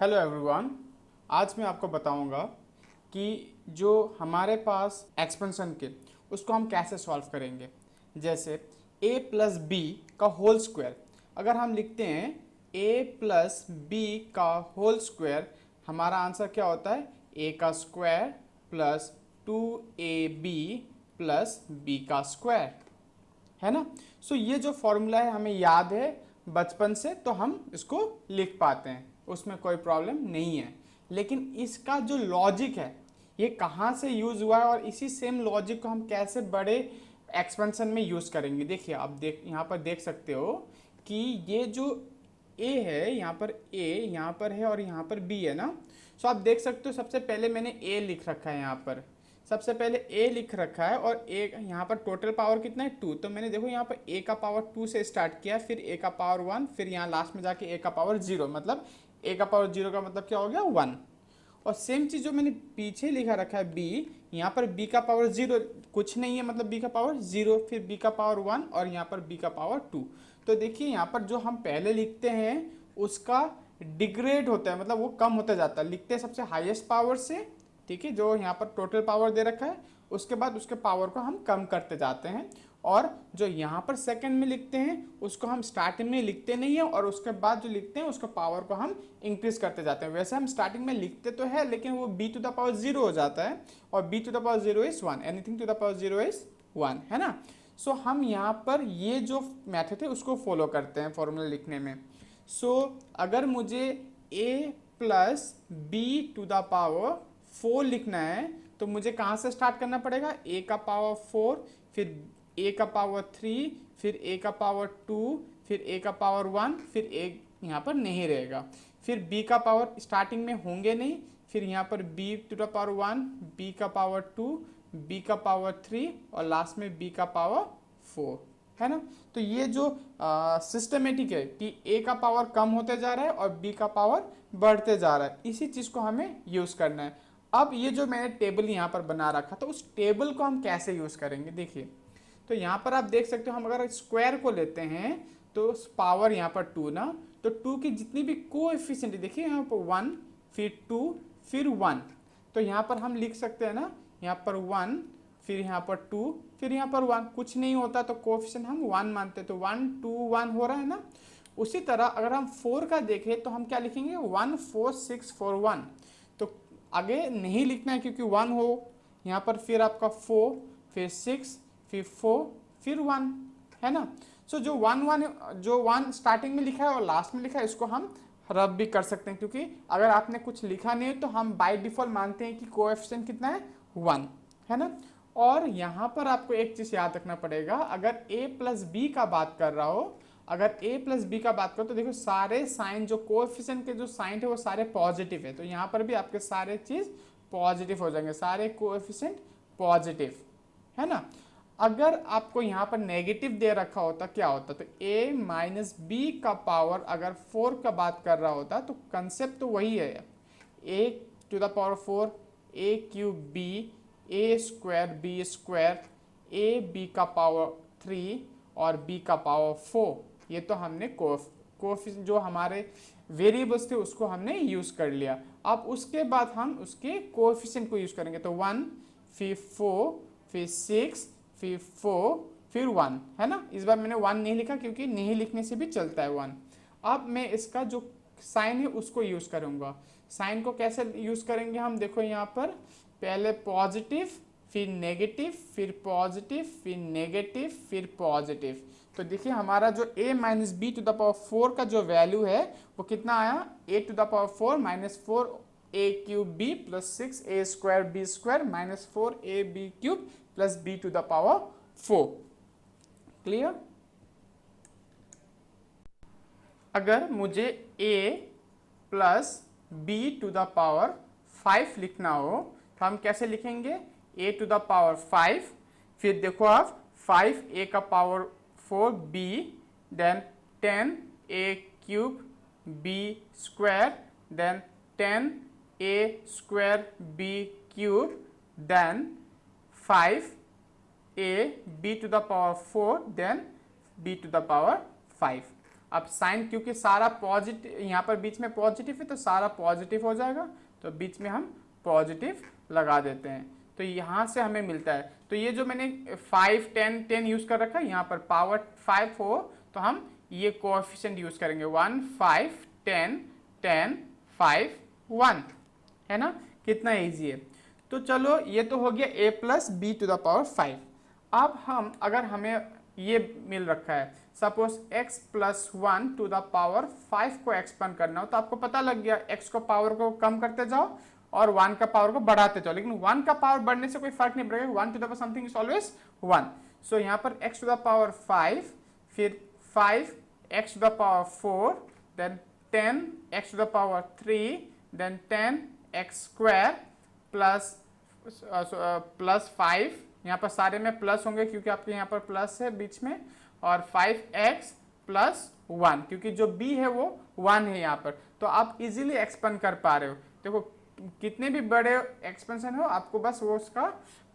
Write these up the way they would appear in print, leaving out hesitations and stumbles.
Hello everyone. आज मैं आपको बताऊंगा कि जो हमारे पास एक्सपेंशन के उसको हम कैसे सॉल्व करेंगे। जैसे a प्लस बी का होल स्क्वायर अगर हम लिखते हैं a प्लस बी का होल स्क्वायर, हमारा आंसर क्या होता है a का square plus 2ab plus b का स्क्वायर, है ना। सो ये जो फॉर्मूला है हमें याद है बचपन से, तो हम इसको लिख पाते हैं, उसमें कोई प्रॉब्लम नहीं है। लेकिन इसका जो लॉजिक है ये कहाँ से यूज़ हुआ है और इसी सेम लॉजिक को हम कैसे बड़े एक्सपेंशन में यूज़ करेंगे। देखिए आप यहाँ पर देख सकते हो कि ये जो a है यहाँ पर a यहाँ पर है और यहाँ पर b है ना। सो आप देख सकते हो सबसे पहले मैंने a लिख रखा है, यहाँ पर सबसे पहले a लिख रखा है और a यहाँ पर टोटल पावर कितना है 2। तो मैंने देखो यहाँ पर a का पावर 2 से स्टार्ट किया, फिर a का पावर 1, फिर यहाँ लास्ट में जाके a का पावर 0, मतलब a का पावर 0 का मतलब क्या हो गया 1। और सेम चीज़ जो मैंने पीछे लिखा रखा है b, यहाँ पर b का पावर 0 कुछ नहीं है, मतलब b का पावर 0, फिर b का पावर 1 और यहाँ पर b का पावर 2। तो देखिए यहाँ पर जो हम पहले लिखते हैं उसका डिग्रेड होता है, मतलब वो कम होता जाता है। लिखते हैं सबसे हाईएस्ट पावर से, ठीक है, जो यहाँ पर टोटल पावर दे रखा है, उसके बाद उसके पावर को हम कम करते जाते हैं। और जो यहाँ पर सेकंड में लिखते हैं उसको हम स्टार्टिंग में लिखते नहीं है और उसके बाद जो लिखते हैं उसका पावर को हम इंक्रीज करते जाते हैं। वैसे हम स्टार्टिंग में लिखते तो है लेकिन वो b टू द पावर 0 हो जाता है और b to the power 0 is 1, anything to the power 0 is 1, है ना। सो हम यहाँ पर ये जो मेथड है उसको फॉलो करते हैं फॉर्मूला लिखने में। सो अगर मुझे a plus b to the power 4 लिखना है तो मुझे कहाँ से स्टार्ट करना पड़ेगा, a का पावर 4, फिर a का पावर 3, फिर a का पावर 2, फिर a का पावर 1, फिर a यहाँ पर नहीं रहेगा, फिर b का पावर स्टार्टिंग में होंगे नहीं, फिर यहाँ पर b to the power 1, b का पावर 2, b का पावर 3 और लास्ट में b का पावर 4, है ना। तो ये जो सिस्टमेटिक है कि a का पावर कम होते जा रहा है और b का पावर बढ़ते जा रहा है, इसी चीज़ को हमें यूज़ करना है। अब ये जो मैंने टेबल यहाँ पर बना रखा तो उस टेबल को हम कैसे यूज़ करेंगे, देखिए। तो यहाँ पर आप देख सकते हो हम अगर स्क्वायर को लेते हैं तो पावर यहाँ पर 2 ना, तो 2 की जितनी भी कोएफिशिएंट देखिए यहाँ पर 1, फिर 2, फिर 1, तो यहाँ पर हम लिख सकते हैं ना, यहाँ पर 1, फिर यहाँ पर 2, फिर यहाँ पर 1, कुछ नहीं होता तो कोएफिशिएंट हम 1 मानते हैं, तो 1 2 1 हो रहा है ना। उसी तरह अगर हम 4 का देखें तो हम क्या लिखेंगे 1 4 6 4 1, तो आगे नहीं लिखना है क्योंकि 1 हो यहाँ पर, फिर आपका 4, फिर 6, फिर 4, फिर 1, है ना। सो जो 1 स्टार्टिंग में लिखा है और लास्ट में लिखा है इसको हम रब भी कर सकते हैं, क्योंकि अगर आपने कुछ लिखा नहीं है तो हम बाय डिफॉल्ट मानते हैं कि कोएफिशिएंट कितना है 1, है ना। और यहाँ पर आपको एक चीज़ याद रखना पड़ेगा, अगर a प्लस बी का बात कर रहा हो, अगर a प्लस बी का बात करो तो देखो सारे साइन जो कोएफिशिएंट के जो साइन है वो सारे पॉजिटिव है, तो यहाँ पर भी आपके सारे चीज़ पॉजिटिव हो जाएंगे, सारे कोएफिशिएंट पॉजिटिव, है ना। अगर आपको यहाँ पर नेगेटिव दे रखा होता क्या होता, तो a माइनस बी का पावर अगर 4 का बात कर रहा होता तो कंसेप्ट तो वही है, a to the power 4 a cube b a square b square a b का पावर 3 और b का पावर 4, ये तो हमने कोएफिशिएंट जो हमारे वेरिएबल्स थे उसको हमने यूज़ कर लिया। अब उसके बाद हम उसके कोएफिशिएंट को यूज़ करेंगे, तो 1, फिर 4, फिर 6, फिर 4, फिर 1, है ना। इस बार मैंने 1 नहीं लिखा क्योंकि नहीं लिखने से भी चलता है 1। अब मैं इसका जो साइन है उसको यूज़ करूँगा। साइन को कैसे यूज़ करेंगे हम, देखो यहाँ पर पहले पॉजिटिव, फिर नेगेटिव, फिर पॉजिटिव, फिर नेगेटिव, फिर पॉजिटिव। तो देखिए हमारा जो a minus b to the power 4 का जो वैल्यू है वो कितना आया, a to the power 4 minus 4 a cube b plus 6 a square b square minus 4 a b cube plus b to the power 4। Clear. अगर मुझे a plus b to the power 5 लिखना हो तो हम कैसे लिखेंगे, a टू द पावर 5, फिर देखो आप 5 a का power 4 b, then 10 a cube b square, then 10 a square b cube, then 5 a b to the power 4, then b to the power 5। अब साइन क्योंकि सारा पॉजिटिव यहाँ पर बीच में पॉजिटिव है तो सारा पॉजिटिव हो जाएगा, तो बीच में हम पॉजिटिव लगा देते हैं, तो यहाँ से हमें मिलता है। तो ये जो मैंने 5 10 10 यूज कर रखा है, यहाँ पर पावर 5 हो तो हम ये कोएफिशिएंट यूज करेंगे 1 5 10 10 5 1, है ना, कितना इजी है। तो चलो ये तो हो गया a plus b to the power 5। अब हम अगर हमें ये मिल रखा है suppose x plus 1 to the power 5 को एक्सपेंड करना हो, तो आपको पता लग गया x को पावर को कम करते जाओ और 1 का पावर को बढ़ाते जाओ, लेकिन 1 का पावर बढ़ने से कोई फर्क नहीं पड़ेगा, 1 to the power something is always 1। So यहाँ पर x टू द पावर 5, फिर 5 x to the power 4, then 10 x to the power 3, then 10 x square plus 5, यहाँ पर सारे में प्लस होंगे क्योंकि आपके यहाँ पर प्लस है बीच में, और 5x प्लस 1 क्योंकि जो b है वो 1 है यहाँ पर, तो आप इजीली एक्सपेंड कर पा रहे हो। देखो कितने भी बड़े एक्सपेंशन हो, आपको बस वो उसका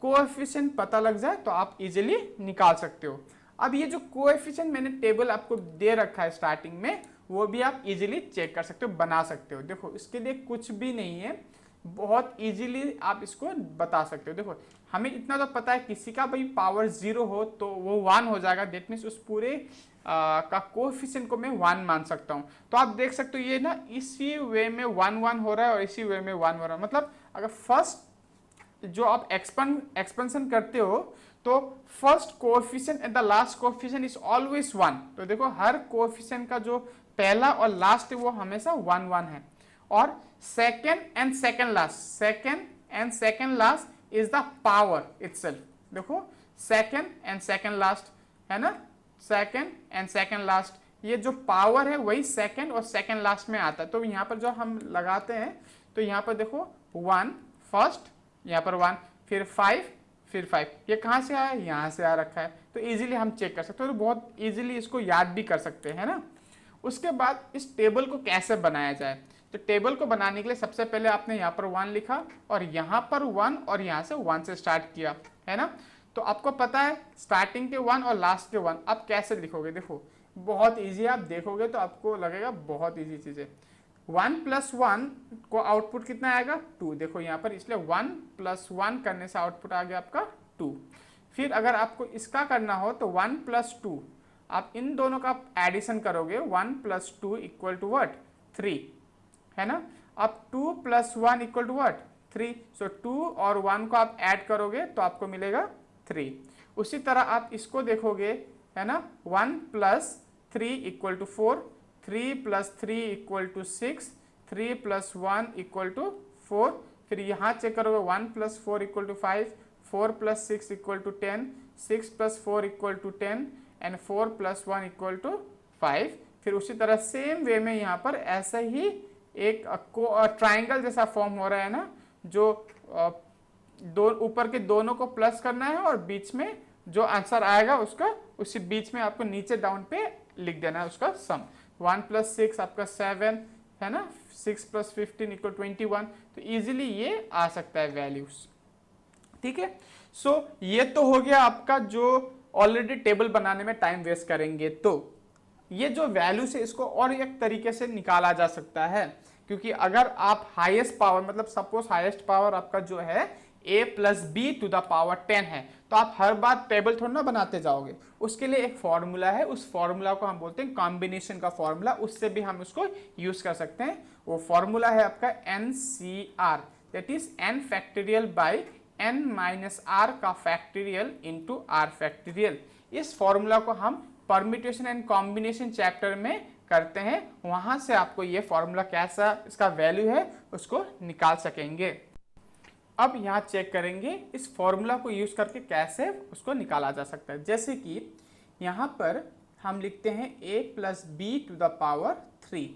कोएफिशिएंट पता लग जाए तो आप इजीली निकाल सकते हो। अब ये जो कोएफिशिएंट मैंने टेबल आपको दे रखा है स्टार्टिंग में, वो भी आप इजीली चेक कर सकते हो, बना सकते हो। देखो इसके लिए कुछ भी नहीं है, बहुत इजीली आप इसको बता सकते हो। देखो हमें इतना तो पता है किसी का भाई पावर 0 हो तो वो 1 हो जाएगा, दैट मीन्स उस पूरे का कोएफिशिएंट को मैं 1 मान सकता हूँ। तो आप देख सकते हो ये ना इसी वे में 1 1 हो रहा है और इसी वे में 1 हो रहा है, मतलब अगर फर्स्ट जो आप एक्सपेंशन करते हो तो first coefficient and the last coefficient is always 1। तो देखो हर कोएफिशिएंट का जो पहला और लास्ट है वो हमेशा 1 1 है, और second and second last is the power itself. देखो सेकेंड एंड सेकेंड लास्ट है ना, सेकेंड एंड सेकेंड लास्ट, ये जो पावर है वही सेकेंड और सेकेंड लास्ट में आता है। तो यहाँ पर जो हम लगाते हैं तो यहाँ पर देखो 1 फर्स्ट, यहाँ पर 1, फिर 5, फिर 5, ये कहाँ से आया, यहाँ से आ रखा है, तो इजीली हम चेक कर सकते हो, तो बहुत इजीली इसको याद भी कर सकते हैं ना। उसके बाद इस टेबल को कैसे बनाया जाए, तो टेबल को बनाने के लिए सबसे पहले आपने यहाँ पर 1 लिखा और यहाँ पर 1 और यहाँ से 1 से स्टार्ट किया, है ना। तो आपको पता है स्टार्टिंग के 1 और लास्ट के 1 आप कैसे लिखोगे, देखो बहुत इजी है, आप देखोगे तो आपको लगेगा बहुत इजी चीज़ है। 1 प्लस 1 को आउटपुट कितना आएगा 2, देखो यहाँ पर, इसलिए 1 प्लस 1 करने से आउटपुट आ गया आपका 2। फिर अगर आपको इसका करना हो तो 1 प्लस 2, आप इन दोनों का एडिशन करोगे, 1 प्लस 2 इक्वल टू व्हाट 3, है ना। अब 2 प्लस 1 इक्वल टू व्हाट 3, सो 2 और 1 को आप ऐड करोगे तो आपको मिलेगा 3। उसी तरह आप इसको देखोगे, है ना, 1 plus 3 equal to 4, 3 plus 3 equal to 6, 3 plus 1 equal to 4, फिर यहाँ चेक करोगे 1 plus 4 equal to 5, 4 plus 6 equal to 10, 6 plus 4 equal to 10 and 4 plus 1 equal to 5। फिर उसी तरह सेम वे में यहाँ पर ऐसा ही एक ट्राइंगल जैसा फॉर्म हो रहा है ना, जो दो ऊपर के दोनों को प्लस करना है और बीच में जो आंसर आएगा उसका उसी बीच में आपको नीचे डाउन पे लिख देना है उसका सम। 1 प्लस 6 आपका 7 है ना, 6 प्लस 15 इक्वल 21, तो इजीली ये आ सकता है वैल्यूज, ठीक है। सो ये तो हो गया आपका जो ऑलरेडी टेबल बनाने में टाइम वेस्ट करेंगे। तो ये जो वैल्यूज है इसको और एक तरीके से निकाला जा सकता है, क्योंकि अगर आप हाईएस्ट पावर, मतलब सपोज हाईएस्ट पावर आपका जो है a plus b to the power 10 है, तो आप हर बार टेबल थोड़ा ना बनाते जाओगे, उसके लिए एक फॉर्मूला है, उस फॉर्मूला को हम बोलते हैं कॉम्बिनेशन का फॉर्मूला, उससे भी हम उसको यूज कर सकते हैं। वो फॉर्मूला है आपका NCR, that is n factorial by n minus r का फैक्टोरियल इंटू r फैक्टोरियल। इस फॉर्मूला को हम परम्यूटेशन एंड कॉम्बिनेशन चैप्टर में करते हैं, वहां से आपको ये फॉर्मूला कैसा इसका वैल्यू है उसको निकाल सकेंगे। अब यहाँ चेक करेंगे इस फॉर्मूला को यूज करके कैसे उसको निकाला जा सकता है। जैसे कि यहाँ पर हम लिखते हैं a plus b to the power 3।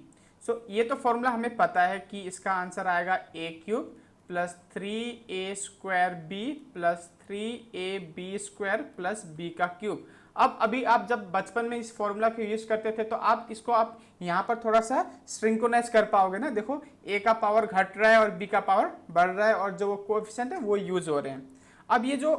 So ये तो फॉर्मूला हमें पता है कि इसका आंसर आएगा a cube plus 3a square b plus 3ab square plus b का क्यूब। अब अभी आप जब बचपन में इस फॉर्मूला को यूज करते थे तो आप इसको आप यहाँ पर थोड़ा सा सिंक्रोनाइज कर पाओगे ना। देखो a का पावर घट रहा है और b का पावर बढ़ रहा है और जो वो कोएफिशिएंट है वो यूज हो रहे हैं। अब ये जो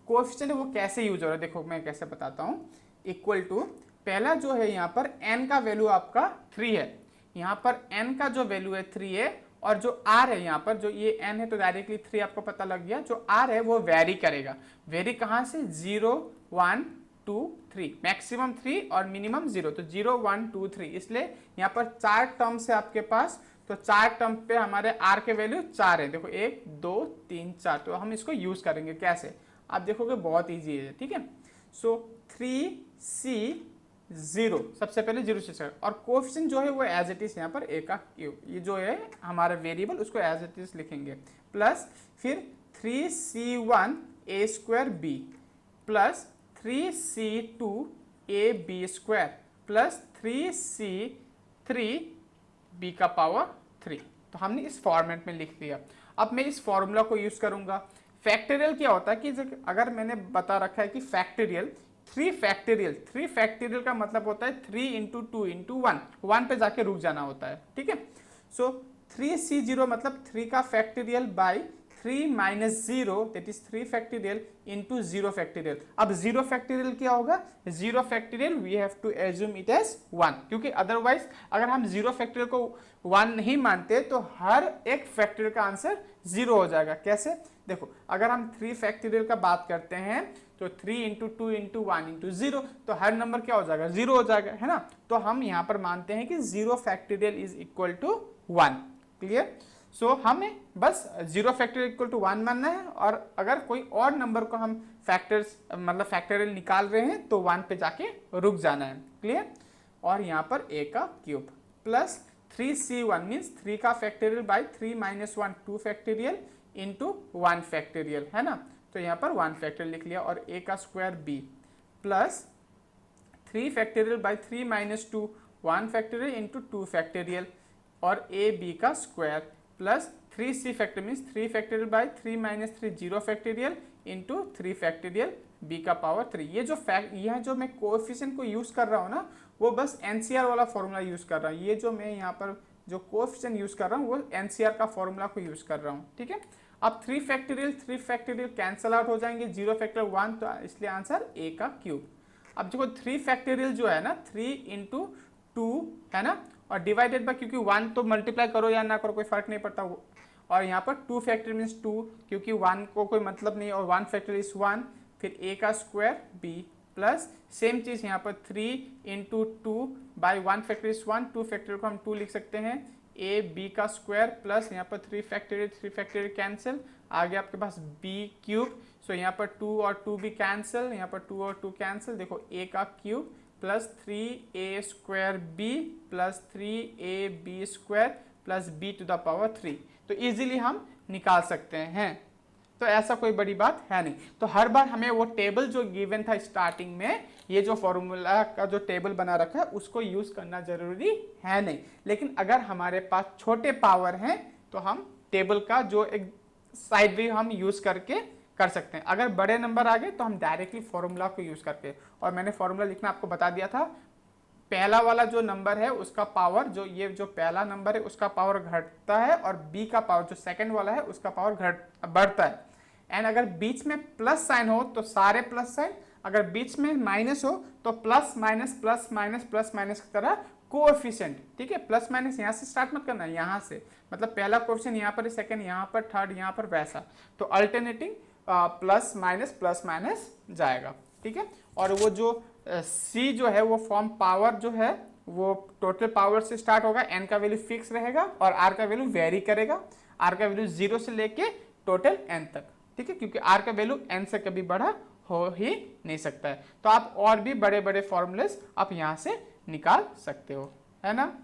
कोएफिशिएंट है वो कैसे यूज हो रहा है, देखो मैं कैसे बताता हूँ। इक्वल टू पहला जो है यहाँ पर n का वैल्यू आपका 3 है, यहाँ पर n का जो वैल्यू है 3 है, और जो r है यहाँ पर जो ये n है तो डायरेक्टली 3 आपको पता लग गया। जो r है वो वेरी करेगा, वेरी कहाँ से 0 1 2 3, मैक्सिमम 3 और मिनिमम 0, तो 0 1 2 3, इसलिए यहाँ पर 4 टर्म्स है आपके पास, तो 4 टर्म पे हमारे r के वैल्यू 4 है। देखो 1 2 3 4, तो हम इसको यूज करेंगे कैसे, आप देखोगे बहुत ईजी है, ठीक है। सो 3c0 सबसे पहले 0 से स्टार्ट, और कोएफिशिएंट जो है वो एज इट इज यहाँ पर a का क्यूब, ये जो है हमारा वेरिएबल उसको एज इट इज लिखेंगे, प्लस फिर 3c1 a square b plus 3c2 a b square plus 3c3 b का पावर 3। तो हमने इस फॉर्मेट में लिख दिया। अब मैं इस फॉर्मूला को यूज करूंगा। फैक्टोरियल क्या होता है कि अगर मैंने बता रखा है कि फैक्टोरियल 3 फैक्टोरियल का मतलब होता है 3 इंटू 2 इंटू 1 पे जाके रुक जाना होता है, ठीक है। सो 3c0 मतलब 3 का factorial by 3 minus 0 that is 3 factorial into 0 factorial. अब 0 फैक्टोरियल क्या होगा, 0 factorial we have to assume it as 1, क्योंकि अदरवाइज अगर हम 0 फैक्टोरियल को 1 नहीं मानते तो हर एक फैक्टोरियल का आंसर 0 हो जाएगा। कैसे, देखो अगर हम 3 फैक्टोरियल का बात करते हैं तो 3 इंटू 2 इंटू 1 इंटू 0, तो हर नंबर क्या हो जाएगा 0 हो जाएगा, है ना। तो हम यहाँ पर मानते हैं कि 0 factorial is equal to 1, clear. So हमें बस 0 फैक्टोरियल इक्वल टू 1 मानना है, और अगर कोई और नंबर को हम फैक्टोरियल निकाल रहे हैं तो 1 पे जाके रुक जाना है, क्लियर। और यहाँ पर a का क्यूब प्लस 3c1 मीन्स 3 का factorial by 3 minus 1 2 factorial into 1 factorial, है ना। तो यहाँ पर 1 फैक्टोरियल लिख लिया, और a का square b plus 3 factorial by 3 minus 2 1 factorial into 2 factorial, और a b का square plus 3c factor means 3 factorial by 3 minus 3 0 factorial into 3 factorial b का पावर 3। ये जो मैं कोएफिशिएंट को यूज कर रहा हूँ ना, वो बस एनसीआर वाला फॉर्मूला यूज कर रहा हूँ। ये जो मैं यहाँ पर जो कोएफिशिएंट यूज कर रहा हूँ वो एनसीआर का फॉर्मूला को यूज कर रहा हूँ, ठीक है। अब 3 फैक्टोरियल कैंसल आउट हो जाएंगे, 0 फैक्टोरियल 1, तो इसलिए आंसर a का क्यूब। अब देखो 3 फैक्टोरियल जो है ना 3 इंटू 2 है ना, और डिवाइडेड बाय, क्योंकि 1 तो मल्टीप्लाई करो या ना करो कोई फर्क नहीं पड़ता, और यहाँ पर 2 फैक्टोरियल मीन्स 2, क्योंकि 1 को कोई मतलब नहीं, और 1 फैक्टोरियल इज 1, फिर a का स्क्वायर b प्लस सेम चीज़ यहाँ पर 3 into 2 by 1 factorial is 1, 2 factorial को हम 2 लिख सकते हैं, a b का स्क्वायर प्लस यहाँ पर 3 फैक्टोरियल कैंसिल, आगे आपके पास b क्यूब। सो यहाँ पर 2 और 2 भी कैंसिल, यहाँ पर 2 और 2 कैंसिल, देखो a का cube plus 3a square b plus 3ab square plus b to the power 3। तो इजीली हम निकाल सकते हैं, तो ऐसा कोई बड़ी बात है नहीं। तो हर बार हमें वो टेबल जो गिवन था स्टार्टिंग में, ये जो फॉर्मूला का जो टेबल बना रखा है उसको यूज करना जरूरी है नहीं, लेकिन अगर हमारे पास छोटे पावर हैं तो हम टेबल का जो एक साइड व्यू हम यूज करके कर सकते हैं। अगर बड़े नंबर आ गए तो हम डायरेक्टली फॉर्मूला को यूज करके, और मैंने फॉर्मूला लिखना आपको बता दिया था, पहला वाला जो नंबर है उसका पावर, जो ये जो पहला नंबर है उसका पावर घटता है, और b का पावर जो सेकंड वाला है उसका पावर बढ़ता है। एंड अगर बीच में प्लस साइन हो तो सारे प्लस साइन, अगर बीच में माइनस हो तो plus minus plus minus plus minus की तरह कोएफिशिएंट, ठीक है। प्लस माइनस यहाँ से स्टार्ट मत करना, यहाँ से, मतलब पहला कोएफिशिएंट यहाँ पर, सेकंड यहाँ पर, थर्ड यहाँ पर, वैसा। तो अल्टरनेटिंग प्लस माइनस जाएगा, ठीक है। और वो जो c जो है वो फॉर्म पावर जो है वो टोटल पावर से स्टार्ट होगा, n का वैल्यू फिक्स रहेगा और r का वैल्यू वेरी करेगा, r का वैल्यू 0 से लेके टोटल n तक, ठीक है, क्योंकि r का वैल्यू n से कभी बड़ा हो ही नहीं सकता है। तो आप और भी बड़े बड़े फॉर्मूलेस आप यहाँ से निकाल सकते हो, है ना।